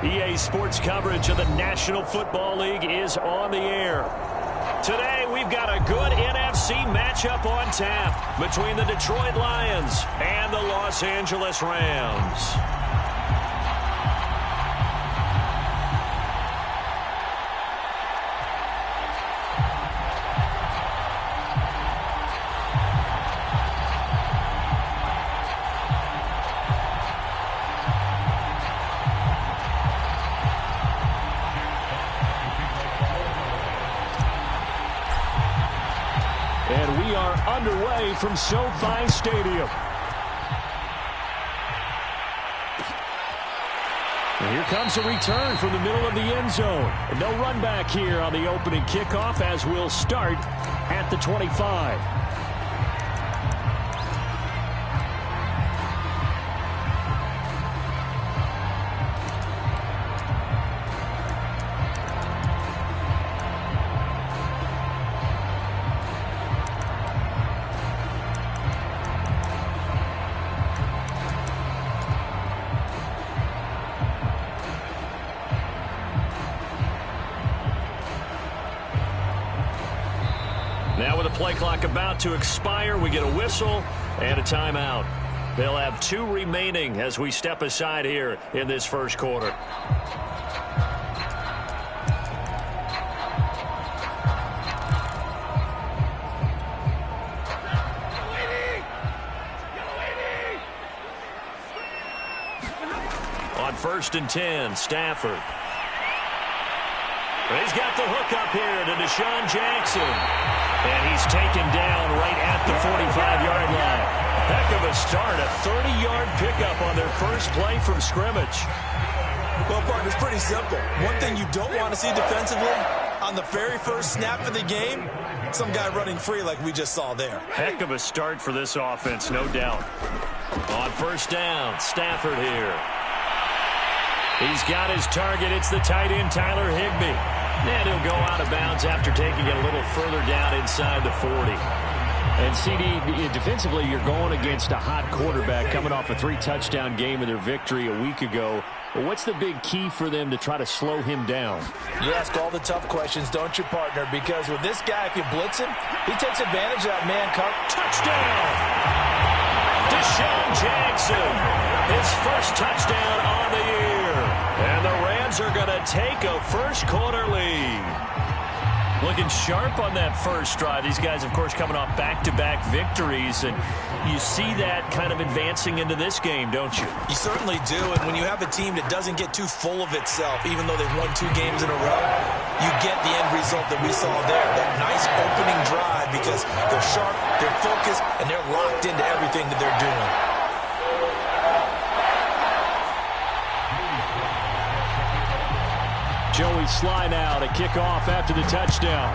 EA Sports coverage of the National Football League is on the air. Today, we've got a good NFC matchup on tap between the Detroit Lions and the Los Angeles Rams. And we are underway from SoFi Stadium. And here comes a return from the middle of the end zone. And no run back here on the opening kickoff as we'll start at the 25. Now with the play clock about to expire, we get a whistle and a timeout. They'll have 2 remaining as we step aside here in this first quarter. On 1st and 10, Stafford. He's got the hook up here to Deshaun Jackson. And he's taken down right at the 45-yard line. Heck of a start, a 30-yard pickup on their first play from scrimmage. Well, partner, it's pretty simple. One thing you don't want to see defensively, on the very first snap of the game, some guy running free like we just saw there. Heck of a start for this offense, no doubt. On 1st down, Stafford here. He's got his target. It's the tight end, Tyler Higbee. And he'll go out of bounds after taking it a little further down inside the 40. And, CD, defensively, you're going against a hot quarterback coming off a 3-touchdown game in their victory a week ago. But what's the big key for them to try to slow him down? You ask all the tough questions, don't you, partner? Because with this guy, if you blitz him, he takes advantage of that man cover. Touchdown! Deshaun Jackson, his first touchdown on the year. And the Rams are going to take a first quarter lead. Looking sharp on that first drive. These guys, of course, coming off back-to-back victories. And you see that kind of advancing into this game, don't you? You certainly do. And when you have a team that doesn't get too full of itself, even though they've won 2 games in a row, you get the end result that we saw there. That nice opening drive because they're sharp, they're focused, and they're locked into everything that they're doing. Joey Sly now to kick off after the touchdown.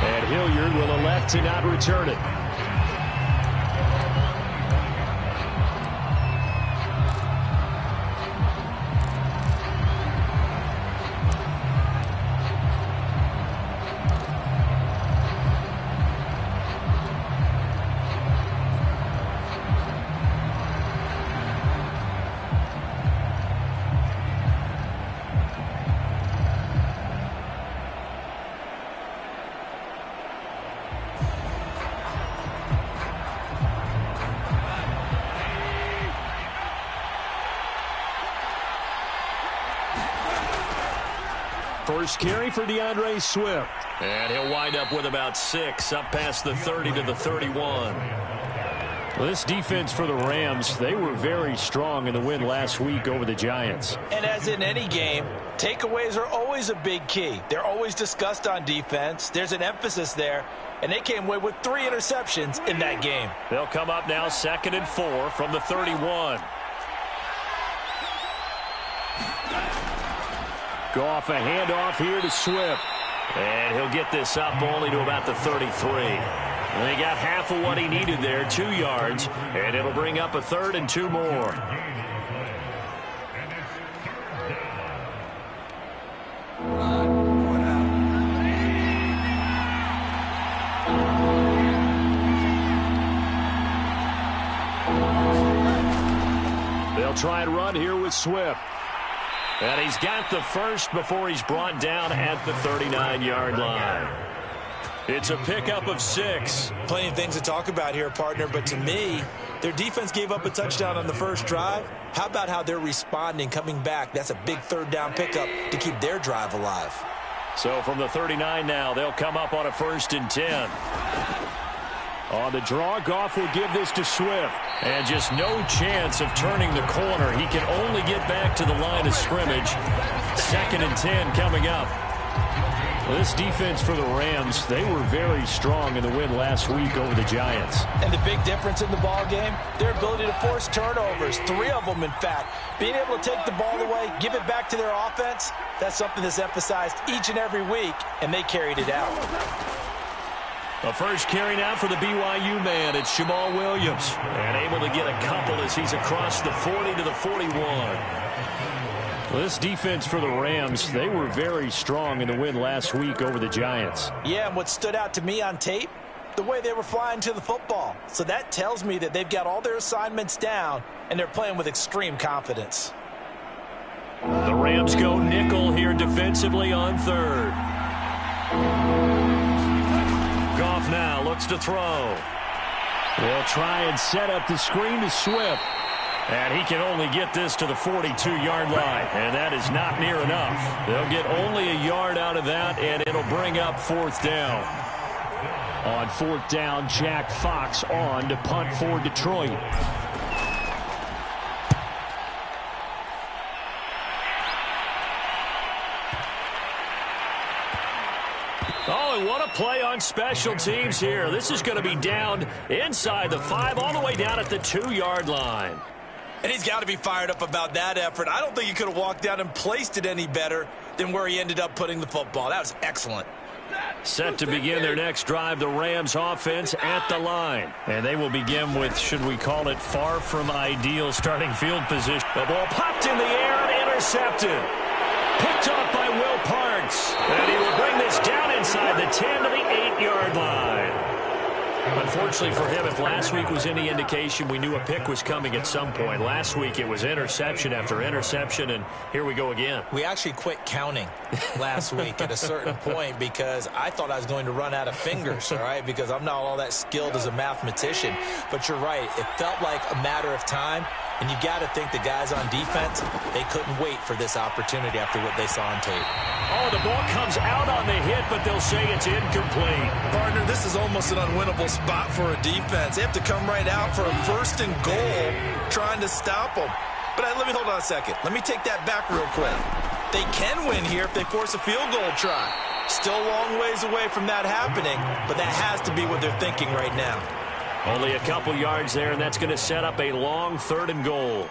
And Hilliard will elect to not return it. First carry for DeAndre Swift. And he'll wind up with about 6, up past the 30 to the 31. Well, this defense for the Rams, they were very strong in the win last week over the Giants. And as in any game, takeaways are always a big key. They're always discussed on defense. There's an emphasis there. And they came away with 3 interceptions in that game. They'll come up now 2nd and 4 from the 31. Go off a handoff here to Swift. And he'll get this up only to about the 33. And he got half of what he needed there, 2 yards. And it'll bring up a 3rd and 2 more. They'll try and run here with Swift. And he's got the first before he's brought down at the 39-yard line. It's a pickup of 6. Plenty of things to talk about here, partner, but to me, their defense gave up a touchdown on the first drive. How about how they're responding, coming back? That's a big third down pickup to keep their drive alive. So from the 39 now, they'll come up on a 1st and 10. On the draw, Goff will give this to Swift. And just no chance of turning the corner. He can only get back to the line of scrimmage. 2nd and 10 coming up. Well, this defense for the Rams, they were very strong in the win last week over the Giants. And the big difference in the ball game, their ability to force turnovers, 3 of them, in fact. Being able to take the ball away, give it back to their offense, that's something that's emphasized each and every week, and they carried it out. The first carry now for the BYU man. It's Jamal Williams. And able to get a couple as he's across the 40 to the 41. Well, this defense for the Rams, they were very strong in the win last week over the Giants. Yeah, and what stood out to me on tape, the way they were flying to the football. So that tells me that they've got all their assignments down, and they're playing with extreme confidence. The Rams go nickel here defensively on 3rd. Goff now looks to throw. They'll try and set up the screen to Swift. And he can only get this to the 42-yard line. And that is not near enough. They'll get only a yard out of that, and it'll bring up 4th down. On 4th down, Jack Fox on to punt for Detroit. Oh, and what a play on special teams here. This is going to be down inside the 5, all the way down at the 2-yard line. And he's got to be fired up about that effort. I don't think he could have walked down and placed it any better than where he ended up putting the football. That was excellent. Set to begin their next drive, the Rams offense at the line. And they will begin with, should we call it, far from ideal starting field position. The ball popped in the air and intercepted. Picked off by Will Parks. And he will bring this down inside the 10 to the 8-yard line. Unfortunately for him, if last week was any indication, we knew a pick was coming at some point. Last week it was interception after interception, and here we go again. We actually quit counting last week at a certain point because I thought I was going to run out of fingers, all right, because I'm not all that skilled as a mathematician. But you're right. It felt like a matter of time, and you got to think the guys on defense, they couldn't wait for this opportunity after what they saw on tape. Oh, the ball comes out on the hit, but they'll say it's incomplete. Partner, this is almost an unwinnable spot for a defense. They have to come right out for a 1st and goal trying to stop them. But let me hold on a second. Let me take that back real quick. They can win here if they force a field goal try. Still a long ways away from that happening, but that has to be what they're thinking right now. Only a couple yards there, and that's going to set up a long 3rd and goal.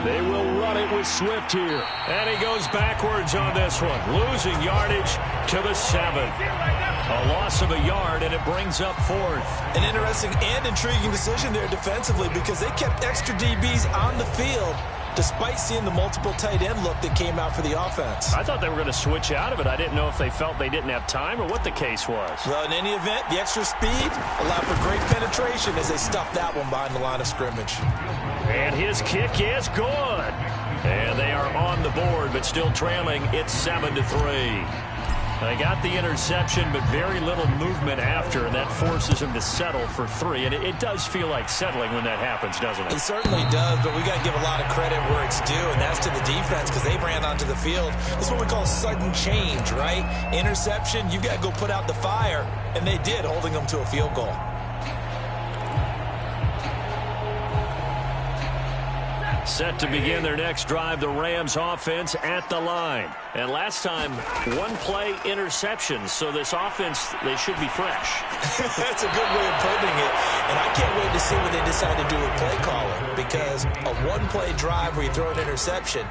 They will run it with Swift here. And he goes backwards on this one. Losing yardage to the 7. A loss of a yard, and it brings up 4th. An interesting and intriguing decision there defensively because they kept extra DBs on the field despite seeing the multiple tight end look that came out for the offense. I thought they were going to switch out of it. I didn't know if they felt they didn't have time or what the case was. Well, in any event, the extra speed allowed for great penetration as they stuffed that one behind the line of scrimmage. And his kick is good. And they are on the board, but still trailing. It's 7-3. They got the interception, but very little movement after, and that forces him to settle for 3. And it does feel like settling when that happens, doesn't it? It certainly does, but we got to give a lot of credit where it's due, and that's to the defense because they ran onto the field. This is what we call sudden change, right? Interception, you got to go put out the fire, and they did, holding them to a field goal. Set to begin their next drive, the Rams offense at the line. And last time, 1-play interceptions, so this offense, they should be fresh. That's a good way of putting it. And I can't wait to see what they decide to do with play calling, because a 1-play drive where you throw an interception,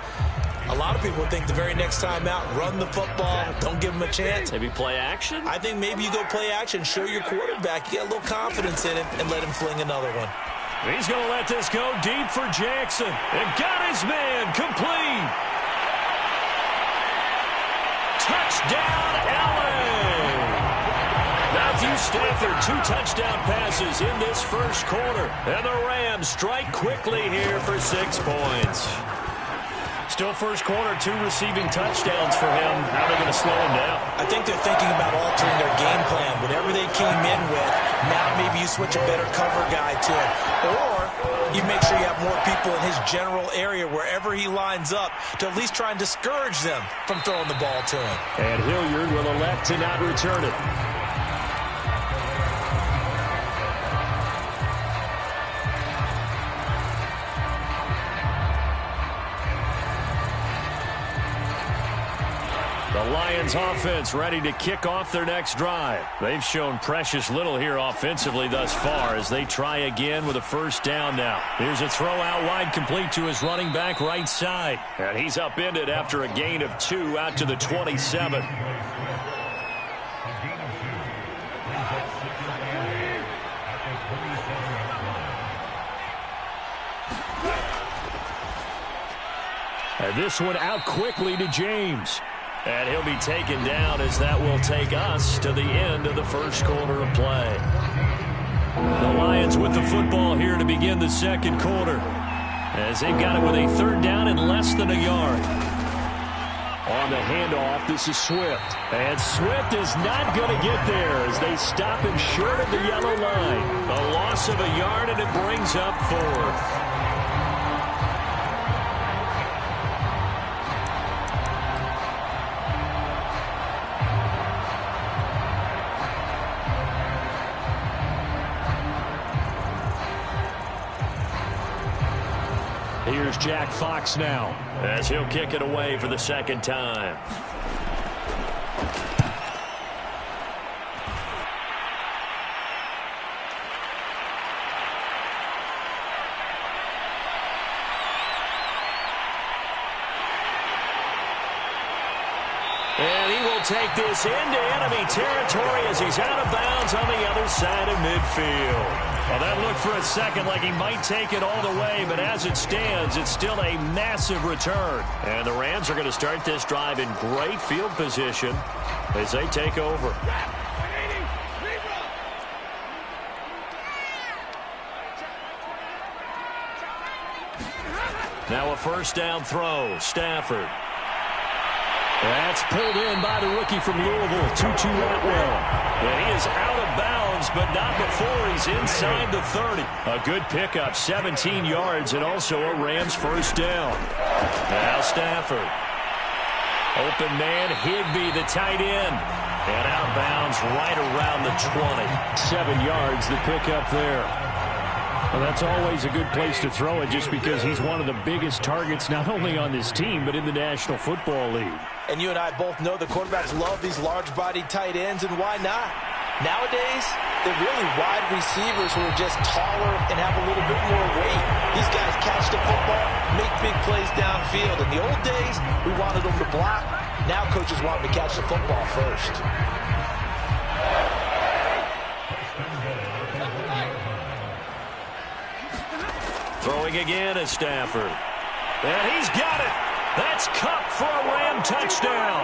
a lot of people think the very next time out, run the football, don't give them a chance. Maybe play action? I think maybe you go play action, show your quarterback, you got a little confidence in him, and let him fling another one. He's going to let this go deep for Jackson. And got his man complete. Touchdown, LA! Matthew Stafford, 2 touchdown passes in this first quarter. And the Rams strike quickly here for 6 points. Still first quarter, 2 receiving touchdowns for him. How are they going to slow him down? I think they're thinking about altering their game plan. Whatever they came in with, now maybe you switch a better cover guy to him. Or you make sure you have more people in his general area wherever he lines up to at least try and discourage them from throwing the ball to him. And Hilliard will elect to not return it. The Lions offense ready to kick off their next drive. They've shown precious little here offensively thus far as they try again with a first down now. Here's a throw out wide complete to his running back right side. And he's upended after a gain of 2 out to the 27. And this one out quickly to James. And he'll be taken down as that will take us to the end of the first quarter of play. The Lions with the football here to begin the second quarter, as they've got it with a third down and less than a yard. On the handoff, this is Swift. And Swift is not going to get there as they stop him short of the yellow line. A loss of a yard, and it brings up 4th. Here's Jack Fox now, as he'll kick it away for the second time. And he will take this into enemy territory as he's out of bounds on the other side of midfield. Well, that looked for a second like he might take it all the way, but as it stands, it's still a massive return. And the Rams are going to start this drive in great field position as they take over. Now a first down throw, Stafford. That's pulled in by the rookie from Louisville, Tutu Atwell. And he is out of bounds, but not before he's inside the 30. A good pickup, 17 yards, and also a Rams first down. Now Stafford. Open man, Higbee, the tight end. And out of bounds right around the 20. 7 yards, the pickup there. Well, that's always a good place to throw it just because he's one of the biggest targets not only on this team but in the National Football League. And you and I both know the quarterbacks love these large-bodied tight ends, and why not? Nowadays, they're really wide receivers who are just taller and have a little bit more weight. These guys catch the football, make big plays downfield. In the old days, we wanted them to block. Now coaches want them to catch the football first. Throwing again is Stafford. And he's got it. That's Cup for a Ram touchdown.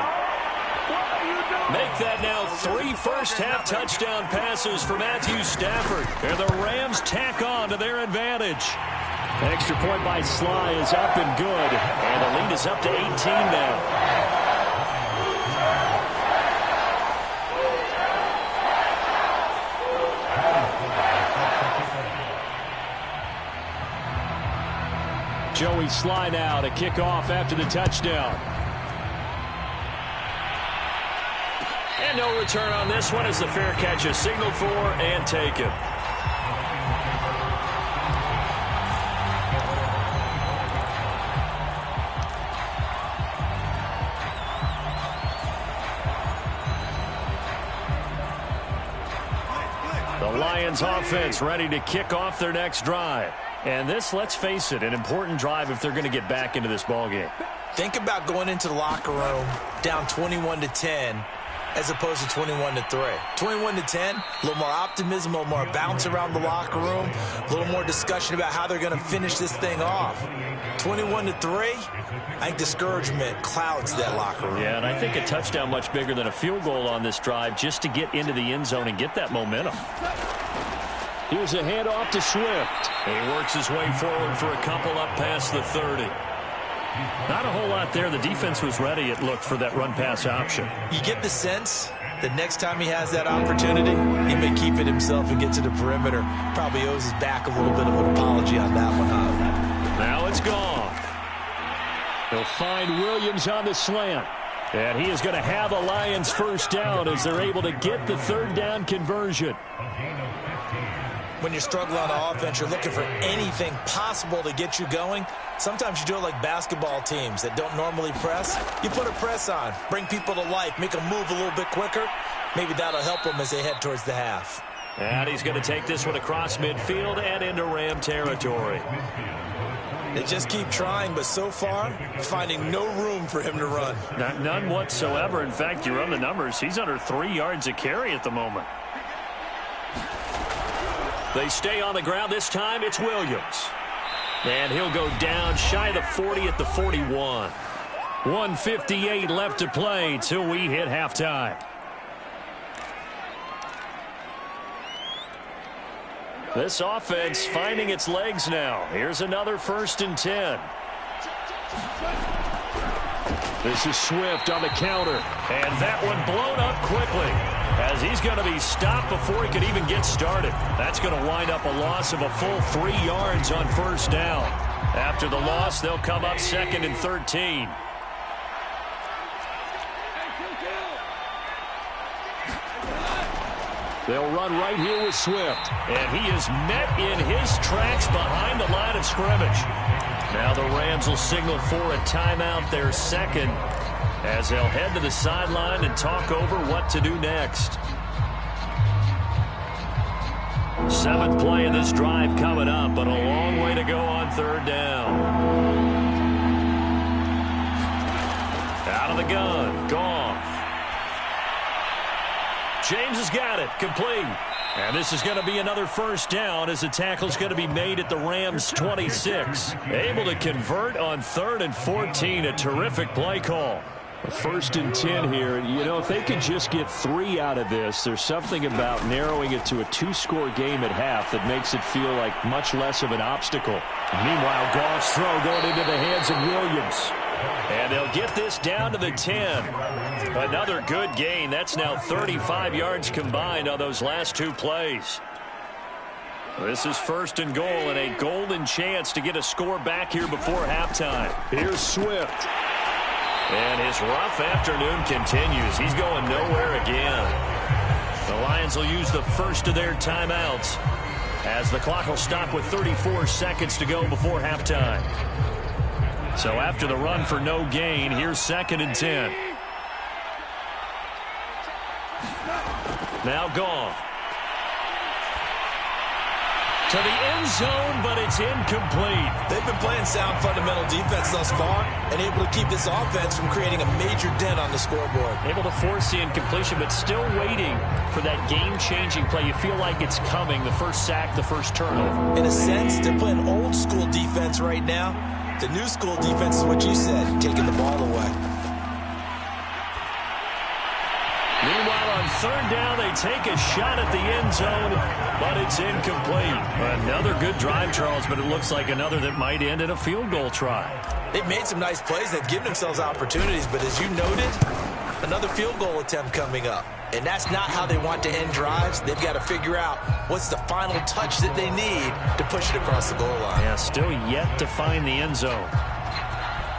Make that now 3 first-half touchdown passes for Matthew Stafford. And the Rams tack on to their advantage. Extra point by Sly is up and good. And the lead is up to 18 now. Joey Sly now to kick off after the touchdown. And no return on this one as the fair catch is signaled for and taken. The Lions offense ready to kick off their next drive. And this, let's face it, an important drive if they're going to get back into this ballgame. Think about going into the locker room down 21-10 as opposed to 21-3. 21-10, a little more optimism, a little more bounce around the locker room, a little more discussion about how they're going to finish this thing off. 21-3, I think discouragement clouds that locker room. Yeah, and I think a touchdown much bigger than a field goal on this drive just to get into the end zone and get that momentum. Here's a handoff to Swift. He works his way forward for a couple up past the 30. Not a whole lot there. The defense was ready, it looked, for that run-pass option. You get the sense that next time he has that opportunity, he may keep it himself and get to the perimeter. Probably owes his back a little bit of an apology on that one, huh? Now it's gone. He'll find Williams on the slant. And he is going to have a Lions first down as they're able to get the third down conversion. When you're struggling on offense, you're looking for anything possible to get you going. Sometimes you do it like basketball teams that don't normally press. You put a press on, bring people to life, make them move a little bit quicker. Maybe that'll help them as they head towards the half. And he's going to take this one across midfield and into Ram territory. They just keep trying, but so far, finding no room for him to run. None whatsoever. In fact, you run the numbers, he's under 3 yards a carry at the moment. They stay on the ground. This time it's Williams. And he'll go down shy of the 40 at the 41. 1:58 left to play till we hit halftime. This offense finding its legs now. Here's another 1st and 10. This is Swift on the counter. And that one blown up quickly as he's going to be stopped before he could even get started. That's going to wind up a loss of a full 3 yards on first down. After the loss, they'll come up 2nd and 13. They'll run right here with Swift. And he is met in his tracks behind the line of scrimmage. Now the Rams will signal for a timeout, their second, as they'll head to the sideline and talk over what to do next. 7th play of this drive coming up, but a long way to go on third down. Out of the gun, Goff. James has got it, complete. And this is going to be another first down as the tackle's going to be made at the Rams' 26. Able to convert on 3rd and 14, a terrific play call. 1st and 10 here. You know, if they could just get 3 out of this, there's something about narrowing it to a 2-score game at half that makes it feel like much less of an obstacle. Meanwhile, Goff's throw going into the hands of Williams. And they'll get this down to the 10. Another good gain. That's now 35 yards combined on those last 2 plays. This is 1st and goal and a golden chance to get a score back here before halftime. Here's Swift. And his rough afternoon continues. He's going nowhere again. The Lions will use the first of their timeouts as the clock will stop with 34 seconds to go before halftime. So after the run for no gain, here's 2nd and 10. Now Goff. To the end zone, but it's incomplete. They've been playing sound fundamental defense thus far and able to keep this offense from creating a major dent on the scoreboard. Able to force the incompletion, but still waiting for that game-changing play. You feel like it's coming, the first sack, the first turnover. In a sense, they're playing old-school defense right now. The new-school defense is what you said, taking the ball away. Meanwhile, on third down, they take a shot at the end zone, but it's incomplete. Another good drive, Charles, but it looks like another that might end in a field goal try. They've made some nice plays. They've given themselves opportunities, but as you noted, another field goal attempt coming up. And that's not how they want to end drives. They've got to figure out what's the final touch that they need to push it across the goal line. Yeah, still yet to find the end zone.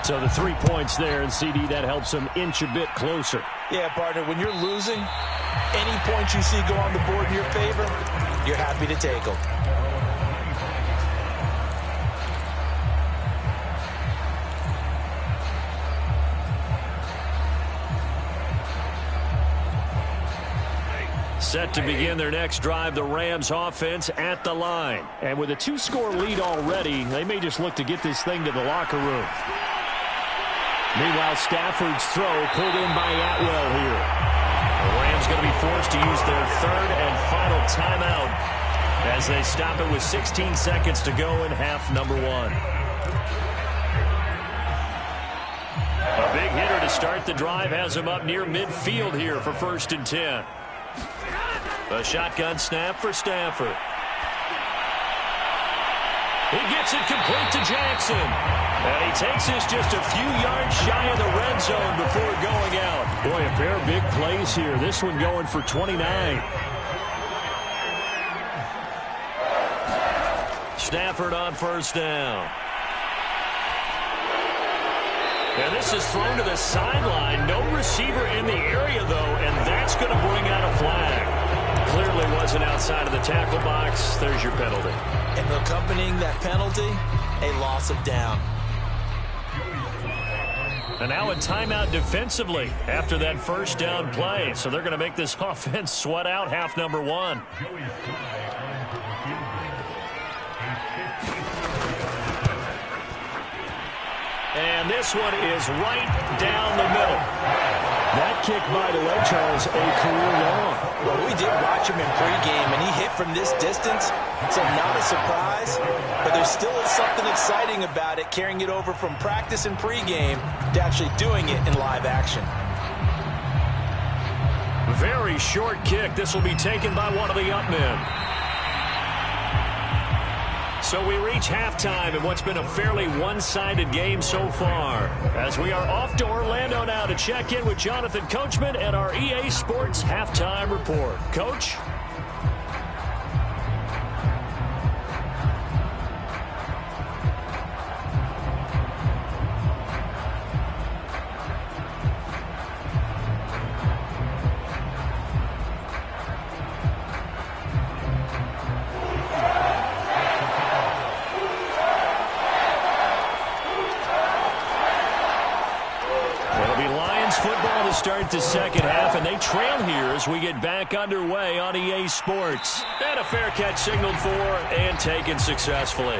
So the 3 points there, and CD, that helps them inch a bit closer. Yeah, partner, when you're losing, any points you see go on the board in your favor, you're happy to take them. Set to begin their next drive, the Rams offense at the line. And with a 2-score lead already, they may just look to get this thing to the locker room. Meanwhile, Stafford's throw pulled in by Atwell here. The Rams going to be forced to use their third and final timeout as they stop it with 16 seconds to go in half number one. A big hitter to start the drive has him up near midfield here for 1st and 10. A shotgun snap for Stafford. He gets it complete to Jackson. And he takes this just a few yards shy of the red zone before going out. Boy, a pair of big plays here. This one going for 29. Stafford on 1st down. And this is thrown to the sideline. No receiver in the area, though, and that's going to bring out a flag. Clearly wasn't outside of the tackle box. There's your penalty. And accompanying that penalty, a loss of down. And now a timeout defensively after that 1st down play. So they're going to make this offense sweat out half number one. And this one is right down the middle. That kick by the leg, Charles, a career long. Well, we did watch him in pregame, and he hit from this distance, so not a surprise. But there still is something exciting about it, carrying it over from practice and pregame to actually doing it in live action. Very short kick. This will be taken by one of the up men. So we reach halftime in what's been a fairly one-sided game so far. As we are off to Orlando now to check in with Jonathan Coachman and our EA Sports Halftime Report. Coach? Start the second half, and they trail here as we get back underway on EA Sports. And a fair catch signaled for and taken successfully.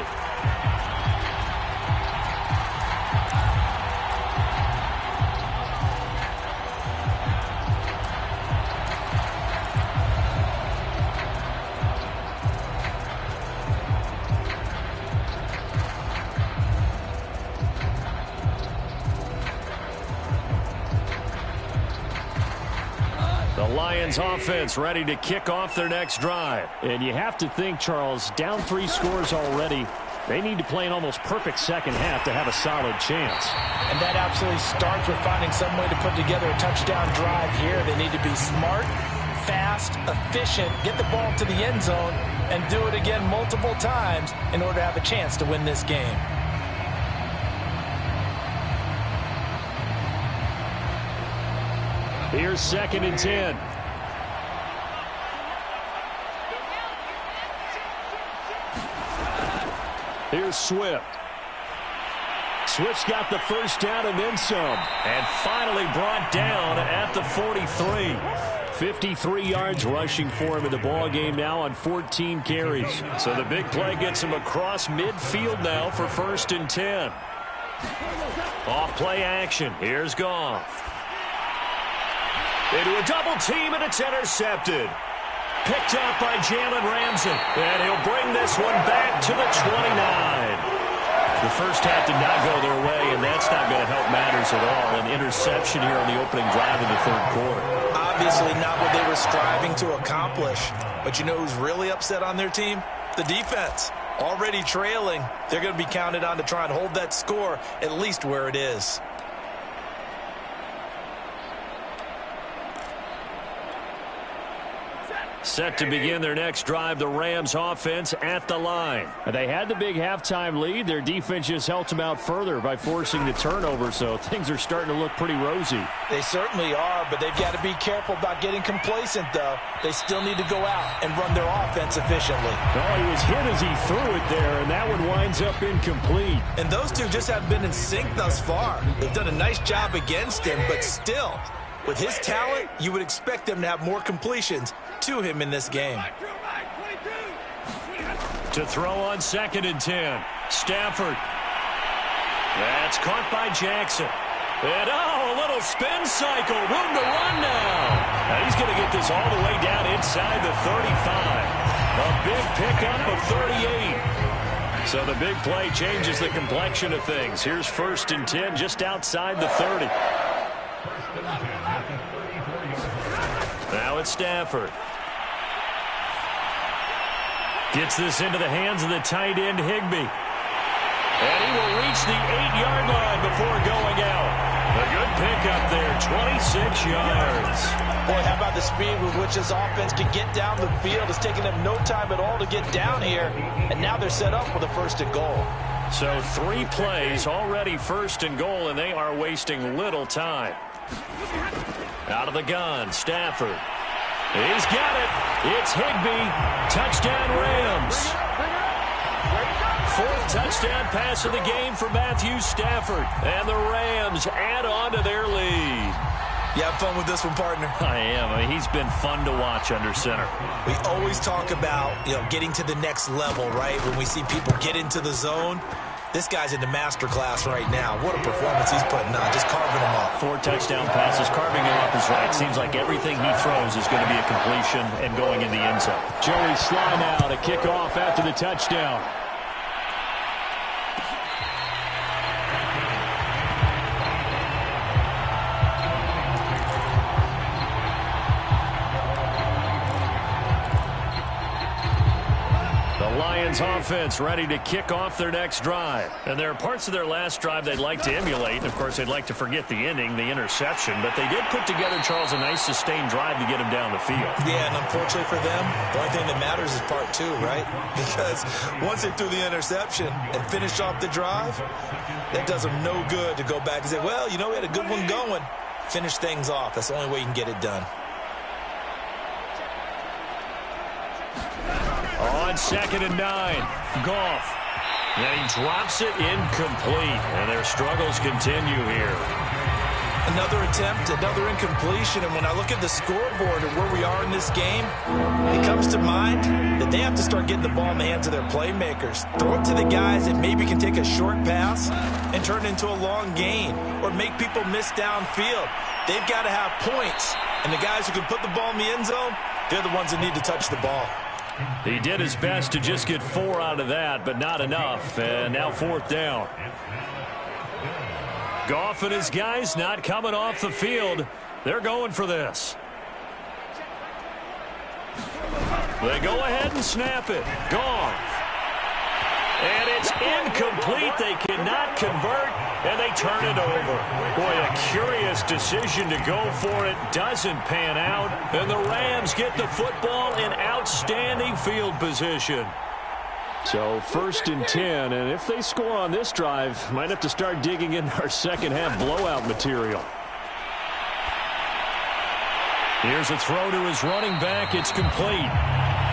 Lions offense ready to kick off their next drive. And you have to think, Charles, down 3 scores already. They need to play an almost perfect second half to have a solid chance. And that absolutely starts with finding some way to put together a touchdown drive here. They need to be smart, fast, efficient, get the ball to the end zone, and do it again multiple times in order to have a chance to win this game. Here's 2nd and 10. Here's Swift. Swift's got the 1st down and then some. And finally brought down at the 43. 53 yards rushing for him in the ball game now on 14 carries. So the big play gets him across midfield now for 1st and 10. Off play action. Here's Goff. Into a double team, and it's intercepted. Picked out by Jalen Ramsey. And he'll bring this one back to the 29. The first half did not go their way, and that's not going to help matters at all. An interception here on the opening drive of the 3rd quarter. Obviously not what they were striving to accomplish. But you know who's really upset on their team? The defense. Already trailing. They're going to be counted on to try and hold that score at least where it is. Set to begin their next drive, the Rams offense at the line. They had the big halftime lead. Their defense just helped them out further by forcing the turnover, so things are starting to look pretty rosy. They certainly are, but they've got to be careful about getting complacent, though. They still need to go out and run their offense efficiently. Oh, he was hit as he threw it there, and that one winds up incomplete. And those two just haven't been in sync thus far. They've done a nice job against him, but still, with his talent, you would expect them to have more completions to him in this game. To throw on 2nd and 10. Stafford. That's caught by Jackson. And, a little spin cycle. Room to run now. And he's going to get this all the way down inside the 35. A big pickup of 38. So the big play changes the complexion of things. Here's 1st and 10 just outside the 30. Now it's Stafford. Gets this into the hands of the tight end, Higbee. And he will reach the 8-yard line before going out. A good pickup there, 26 yards. Boy, how about the speed with which this offense can get down the field? It's taking them no time at all to get down here. And now they're set up with a 1st and goal. So 3 plays, already 1st and goal, and they are wasting little time. Out of the gun, Stafford. He's got it. It's Higbee. Touchdown, Rams. 4th touchdown pass of the game for Matthew Stafford. And the Rams add on to their lead. You have fun with this one, partner? I am. He's been fun to watch under center. We always talk about, getting to the next level, right? When we see people get into the zone. This guy's in the master class right now. What a performance he's putting on, just carving them up. 4 touchdown passes, carving him up is right. Seems like everything he throws is going to be a completion and going in the end zone. Joey Sly now to kick off after the touchdown. Lions offense ready to kick off their next drive. And there are parts of their last drive they'd like to emulate. And, of course, they'd like to forget the ending, the interception. But they did put together, Charles, a nice sustained drive to get him down the field. Yeah, and unfortunately for them, the only thing that matters is part 2, right? Because once they threw the interception and finished off the drive, that does them no good to go back and say, well, we had a good one going. Finish things off. That's the only way you can get it done. On 2nd and 9, Goff. And he drops it incomplete. And their struggles continue here. Another attempt, another incompletion. And when I look at the scoreboard and where we are in this game, it comes to mind that they have to start getting the ball in the hands of their playmakers. Throw it to the guys that maybe can take a short pass and turn it into a long gain or make people miss downfield. They've got to have points. And the guys who can put the ball in the end zone, they're the ones that need to touch the ball. He did his best to just get 4 out of that, but not enough. And now 4th down. Goff and his guys not coming off the field. They're going for this. They go ahead and snap it. Goff. And it's incomplete. They cannot convert, and they turn it over. Boy, a curious decision to go for it. Doesn't pan out, and the Rams get the football in outstanding field position. So 1st and 10, and if they score on this drive, might have to start digging in our second-half blowout material. Here's a throw to his running back. It's complete.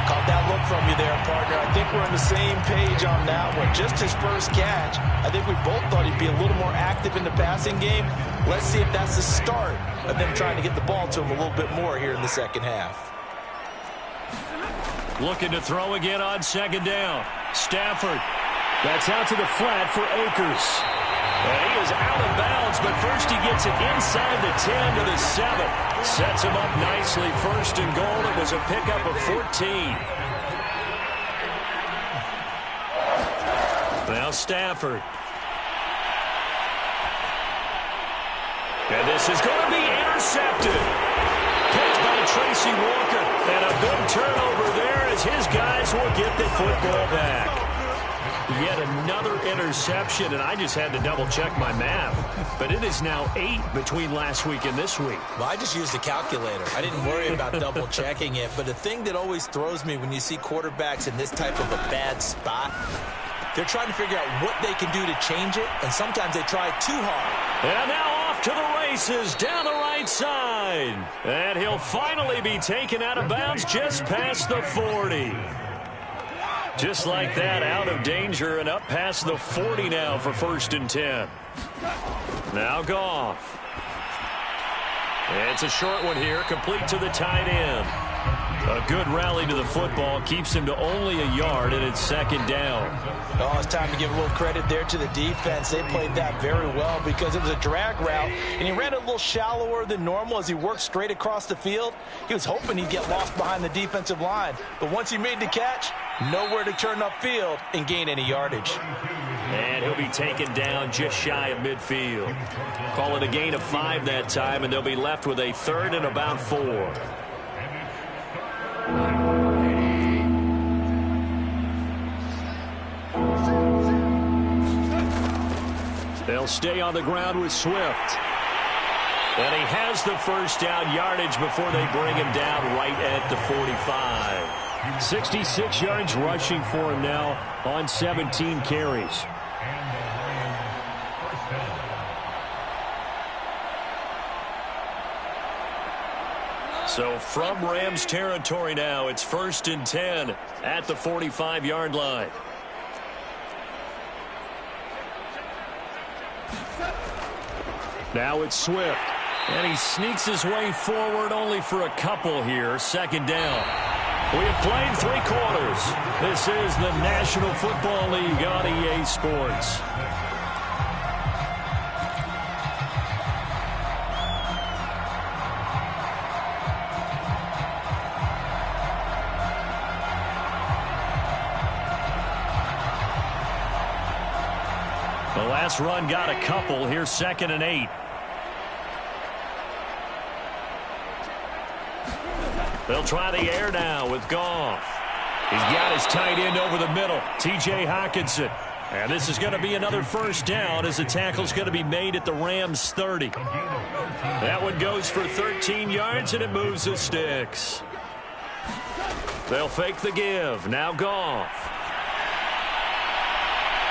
Caught that look from you there, partner. I think we're on the same page on that one. Just his first catch. I think we both thought he'd be a little more active in the passing game. Let's see if that's the start of them trying to get the ball to him a little bit more here in the second half. Looking to throw again on 2nd down. Stafford. That's out to the flat for Akers. And he is out of bounds, but first he gets it inside the 10 to the 7. Sets him up nicely. 1st and goal. It was a pickup of 14. Now Stafford. And this is going to be intercepted. Picked by Tracy Walker. And a big turnover there as his guys will get the football back. Yet another interception, and I just had to double-check my math. But it is now 8 between last week and this week. Well, I just used a calculator. I didn't worry about double-checking it. But the thing that always throws me when you see quarterbacks in this type of a bad spot, they're trying to figure out what they can do to change it, and sometimes they try too hard. And now off to the races down the right side. And he'll finally be taken out of bounds just past the 40. Just like that, out of danger and up past the 40 now for 1st and 10. Now Goff. It's a short one here, complete to the tight end. A good rally to the football keeps him to only a yard, and it's second down. Oh, it's time to give a little credit there to the defense. They played that very well because it was a drag route, and he ran a little shallower than normal as he worked straight across the field. He was hoping he'd get lost behind the defensive line, but once he made the catch, nowhere to turn upfield and gain any yardage. And he'll be taken down just shy of midfield. Call it a gain of 5 that time, and they'll be left with a 3rd and about 4. They'll stay on the ground with Swift. And he has the first down yardage before they bring him down right at the 45. 66 yards rushing for him now on 17 carries. So from Rams territory now, it's 1st and 10 at the 45-yard line. Now it's Swift. And he sneaks his way forward only for a couple here. Second down. We have played 3 quarters. This is the National Football League on EA Sports. The last run got a couple. Here's 2nd and 8. They'll try the air now with Goff. He's got his tight end over the middle, T.J. Hockenson. And this is going to be another first down as the tackle's going to be made at the Rams' 30. That one goes for 13 yards, and it moves the sticks. They'll fake the give. Now Goff.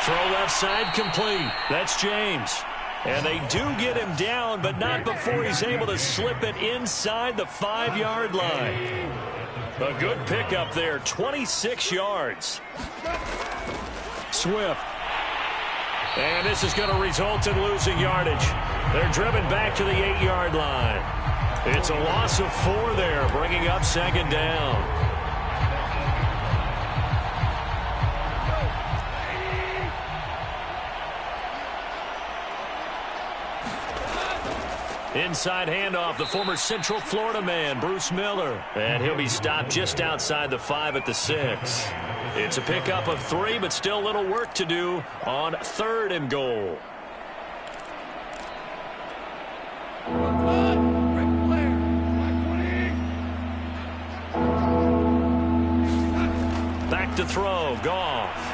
Throw left side complete. That's James. And they do get him down, but not before he's able to slip it inside the 5-yard line. A good pickup there, 26 yards. Swift. And this is going to result in losing yardage. They're driven back to the 8-yard line. It's a loss of 4 there, bringing up 2nd down. Inside handoff, the former Central Florida man, Bruce Miller. And he'll be stopped just outside the 5 at the 6. It's a pickup of 3, but still a little work to do on 3rd and goal. Back to throw, Goff.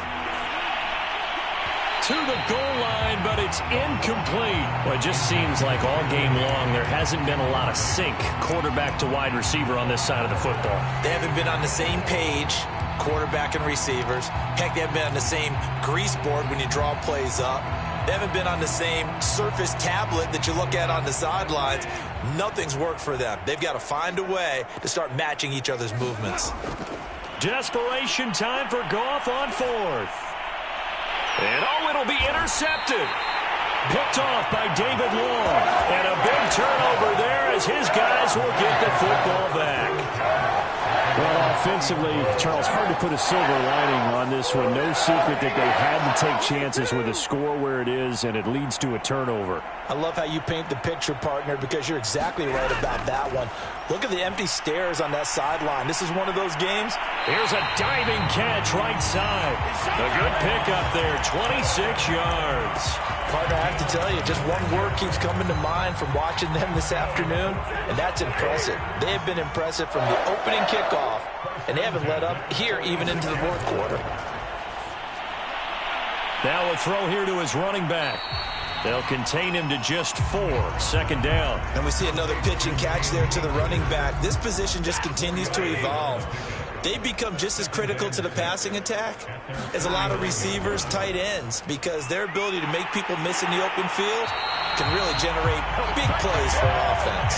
To the goal line, but it's incomplete. Well, it just seems like all game long there hasn't been a lot of sync quarterback to wide receiver on this side of the football. They haven't been on the same page, quarterback and receivers. Heck, they haven't been on the same grease board when you draw plays up. They haven't been on the same Surface tablet that you look at on the sidelines. Nothing's worked for them. They've got to find a way to start matching each other's movements. Desperation time for Goff on 4th. And, oh, it'll be intercepted. Picked off by David Long. And a big turnover there as his guys will get the football back. Well, offensively, Charles, hard to put a silver lining on this one. No secret that they had to take chances with a score where it is, and it leads to a turnover. I love how you paint the picture, partner, because you're exactly right about that one. Look at the empty stares on that sideline. This is one of those games. Here's a diving catch right side. A good pickup there, 26 yards. Partner, I have to tell you, just one word keeps coming to mind from watching them this afternoon, and that's impressive. They have been impressive from the opening kickoff, and they haven't let up here even into the 4th quarter. Now a throw here to his running back. They'll contain him to just 4. 2nd down. And we see another pitch and catch there to the running back. This position just continues to evolve. They become just as critical to the passing attack as a lot of receivers, tight ends, because their ability to make people miss in the open field can really generate big plays for offense.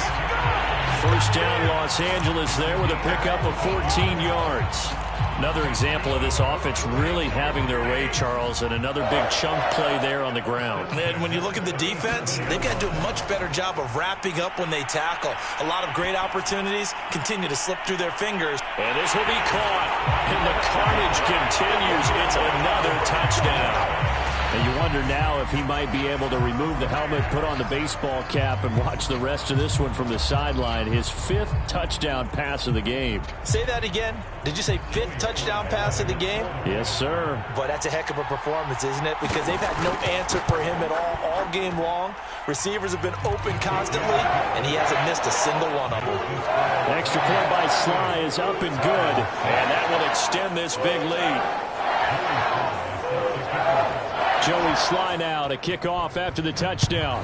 First down, Los Angeles there with a pickup of 14 yards. Another example of this offense really having their way, Charles, and another big chunk play there on the ground. And when you look at the defense, they've got to do a much better job of wrapping up when they tackle. A lot of great opportunities continue to slip through their fingers. And this will be caught, and the carnage continues. It's another touchdown. And you wonder now if he might be able to remove the helmet, put on the baseball cap, and watch the rest of this one from the sideline. His 5th touchdown pass of the game. Say that again. Did you say 5th touchdown pass of the game? Yes, sir. But that's a heck of a performance, isn't it? Because they've had no answer for him at all game long. Receivers have been open constantly, and he hasn't missed a single one of them. Extra point by Sly is up and good, and that will extend this big lead. Joey Sly now to kick off after the touchdown.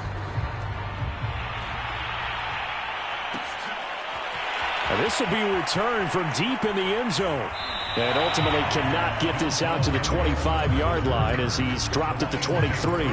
And this will be a return from deep in the end zone. And ultimately cannot get this out to the 25-yard line as he's dropped at the 23.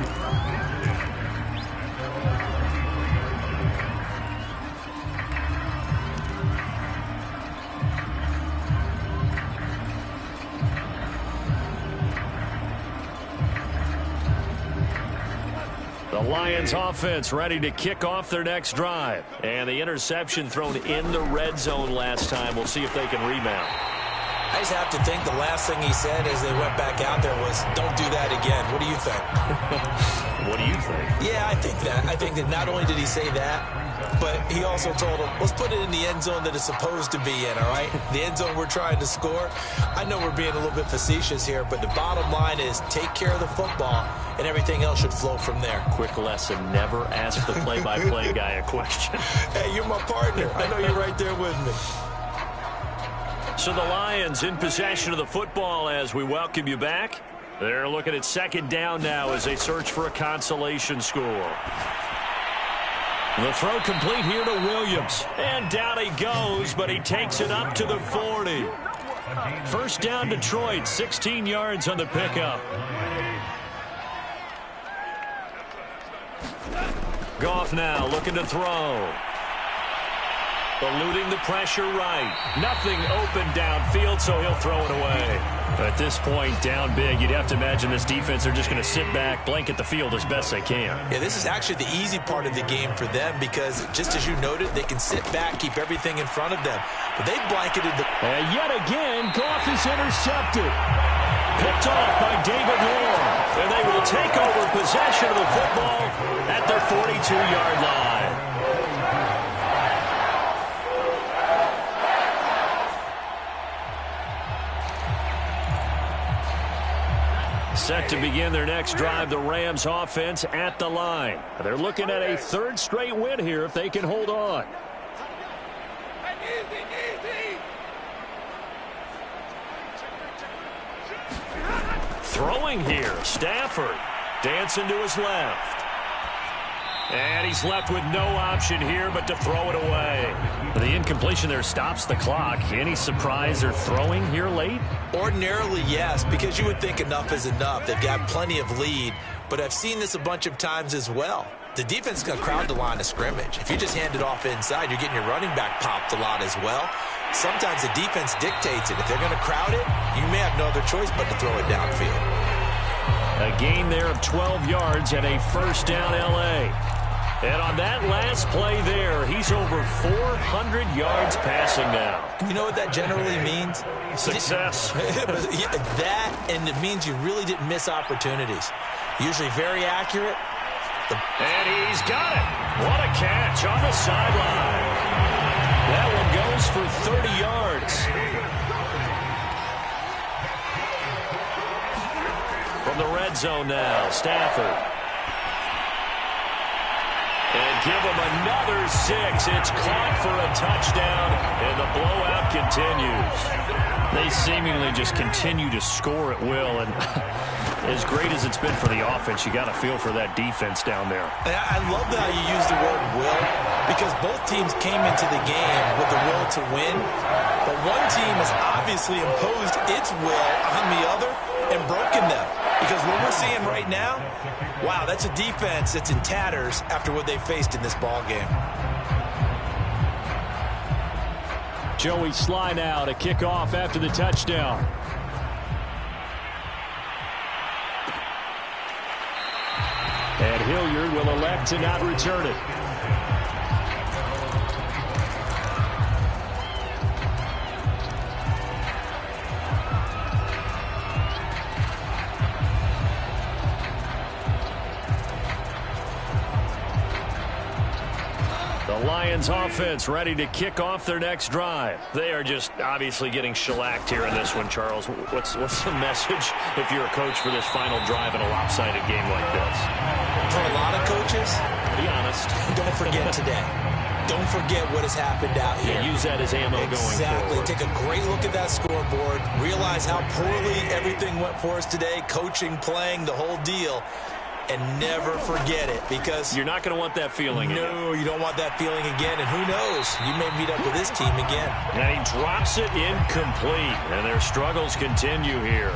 The Lions offense ready to kick off their next drive. And the interception thrown in the red zone last time. We'll see if they can rebound. I just have to think the last thing he said as they went back out there was, don't do that again. What do you think? What do you think? Yeah, I think that. I think that not only did he say that, but he also told them, let's put it in the end zone that it's supposed to be in, all right? The end zone we're trying to score. I know we're being a little bit facetious here, but the bottom line is take care of the football, and everything else should flow from there. Quick lesson, never ask the play-by-play guy a question. Hey, you're my partner. I know you're right there with me. So the Lions in possession of the football as we welcome you back. They're looking at second down now as they search for a consolation score. The throw complete here to Williams. And down he goes, but he takes it up to the 40. First down Detroit, 16 yards on the pickup. Goff now looking to throw. Eluding the pressure right. Nothing open downfield, so he'll throw it away. At this point, down big, you'd have to imagine this defense are just going to sit back, blanket the field as best they can. Yeah, this is actually the easy part of the game for them because, just as you noted, they can sit back, keep everything in front of them. But they blanketed the... And yet again, Goff is intercepted. Picked off by David Moore. And they will take over possession of the football at their 42-yard line. Set to begin their next drive, the Rams offense at the line. They're looking at a 3rd straight win here if they can hold on. Throwing here, Stafford dancing to his left. And he's left with no option here but to throw it away. The incompletion there stops the clock. Any surprise they're throwing here late? Ordinarily, yes, because you would think enough is enough. They've got plenty of lead, but I've seen this a bunch of times as well. The defense is going to crowd the line of scrimmage. If you just hand it off inside, you're getting your running back popped a lot as well. Sometimes the defense dictates it. If they're going to crowd it, you may have no other choice but to throw it downfield. A gain there of 12 yards and a first down L.A. And on that last play there, he's over 400 yards passing now. You know what that generally means? Success. That, and it means you really didn't miss opportunities. Usually very accurate. And he's got it. What a catch on the sideline. That one goes for 30 yards. From the red zone now, Stafford. And give him another 6. It's caught for a touchdown, and the blowout continues. They seemingly just continue to score at will, and as great as it's been for the offense, you got to feel for that defense down there. I love how you use the word will, because both teams came into the game with the will to win, but one team has obviously imposed its will on the other and broken them. Because what we're seeing right now, wow, that's a defense that's in tatters after what they faced in this ball game. Joey Sly now to kick off after the touchdown. And Hilliard will elect to not return it. The Lions offense ready to kick off their next drive. They are just obviously getting shellacked here in this one, Charles. What's the message if you're a coach for this final drive in a lopsided game like this? For a lot of coaches, be honest, don't forget today. Don't forget what has happened out here. Yeah, use that as ammo going forward. Exactly. Take a great look at that scoreboard. Realize how poorly everything went for us today. Coaching, playing, the whole deal. And never forget it, because you're not going to want that feeling again. No, you don't want that feeling again. And who knows? You may meet up with this team again. And he drops it incomplete. And their struggles continue here.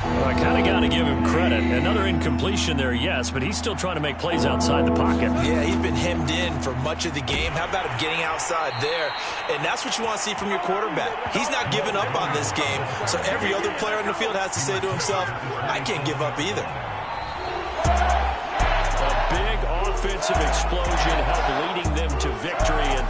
Well, I kind of got to give him credit. Another incompletion there, yes, but he's still trying to make plays outside the pocket. Yeah, he's been hemmed in for much of the game. How about him getting outside there? And that's what you want to see from your quarterback. He's not giving up on this game, so every other player on the field has to say to himself, I can't give up either. A big offensive explosion helped leading them to victory, and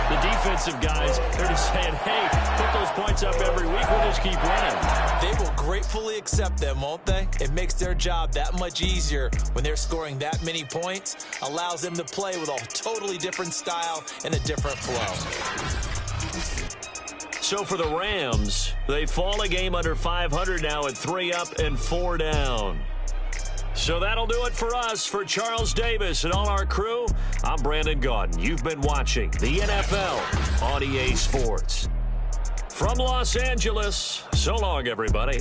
the defensive guys, they're just saying, hey, put those points up every week, we'll just keep winning. They will gratefully accept them, won't they? It makes their job that much easier when they're scoring that many points, allows them to play with a totally different style and a different flow. So for the Rams, they fall a game under 500 now at 3 up and 4 down. So that'll do it for us. For Charles Davis and all our crew, I'm Brandon Gaudin. You've been watching the NFL on EA Sports. From Los Angeles, so long, everybody.